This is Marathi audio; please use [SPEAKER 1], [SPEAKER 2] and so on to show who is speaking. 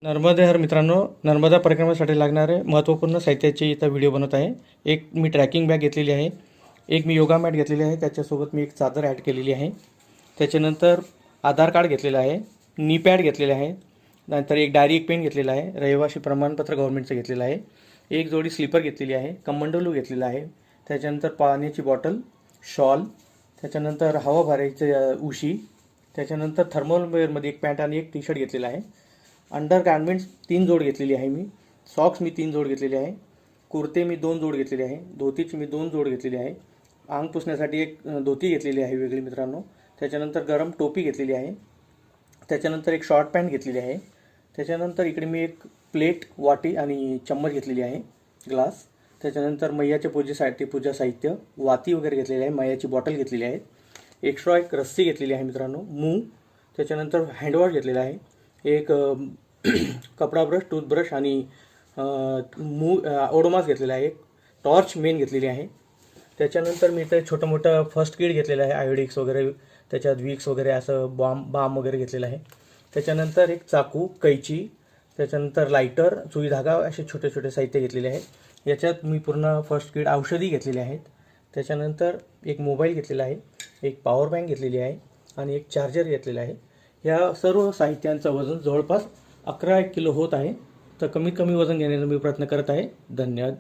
[SPEAKER 1] नर्मदेहर मित्रांनो, नर्मदा परिक्रमेसाठी लागणारे महत्त्वपूर्ण साहित्याची इथं व्हिडिओ बनवत आहे. एक मी ट्रॅकिंग बॅग घेतलेली आहे, एक मी योगा मॅट घेतलेली आहे, त्याच्यासोबत मी एक चादर ॲड केलेली आहे. त्याच्यानंतर आधार कार्ड घेतलेलं आहे, नी पॅड घेतलेले आहे, नंतर एक डायरी एक पेन घेतलेला आहे, रहिवासी प्रमाणपत्र गव्हर्नमेंटचं घेतलेलं आहे, एक जोडी स्लीपर घेतलेली आहे, कमंडलू घेतलेला आहे, त्याच्यानंतर पाण्याची बॉटल, शॉल, त्याच्यानंतर हवा भरायचं उशी, त्याच्यानंतर थर्मल वेअरमध्ये एक पॅन्ट आणि एक टी शर्ट घेतलेला आहे. अंडर गार्मेंट्स 3 जोड घेतलेली आहे मी, सॉक्स मी 3 जोड घेतलेले आहे, कुर्ते मी 2 जोड घेतलेले आहे, धोतीची मी 2 जोड घेतलेली आहे, अंग पुसण्यासाठी एक धोती घेतलेली आहे वेगळी मित्रांनो, त्याच्यानंतर गरम टोपी घेतलेली आहे, त्याच्यानंतर एक शॉर्ट पॅन्ट घेतलेली आहे, त्याच्यानंतर इकडे मी एक प्लेट, वाटी आणि चम्मच घेतलेली आहे, ग्लास, त्याच्यानंतर मैयाच्या पूजेसाठी पूजा साहित्य, वाती वगैरे घेतलेली आहे, मैयाची बॉटल घेतलेली आहे, एक्स्ट्रा एक रस्सी घेतलेली आहे मित्रांनो, मूग, त्याच्यानंतर हँडवॉश घेतलेला आहे, एक कपडा ब्रश, टूथब्रश आणि ओडोमास घेतलेला आहे, एक टॉर्च मेन घेतलेली आहे. त्याच्यानंतर मी ते छोटं मोठं फर्स्ट किट घेतलेलं आहे, आयोडिक्स वगैरे, त्याच्यात विक्स वगैरे असं बाम वगैरे घेतलेलं आहे. त्याच्यानंतर एक चाकू, कैची, त्याच्यानंतर लायटर, सुई धागा असे छोटे छोटे साहित्य घेतलेले आहे. याच्यात मी पूर्ण फर्स्ट किट औषधी घेतलेली आहेत. त्याच्यानंतर एक मोबाईल घेतलेला आहे, एक पॉवर बँक घेतलेली आहे आणि एक चार्जर घेतलेला आहे. या सर्व साहित्यांचं वजन जवळपास 11 किलो होत आहे. तर कमीत कमी वजन घेण्याचा मी प्रयत्न करत आहे. धन्यवाद.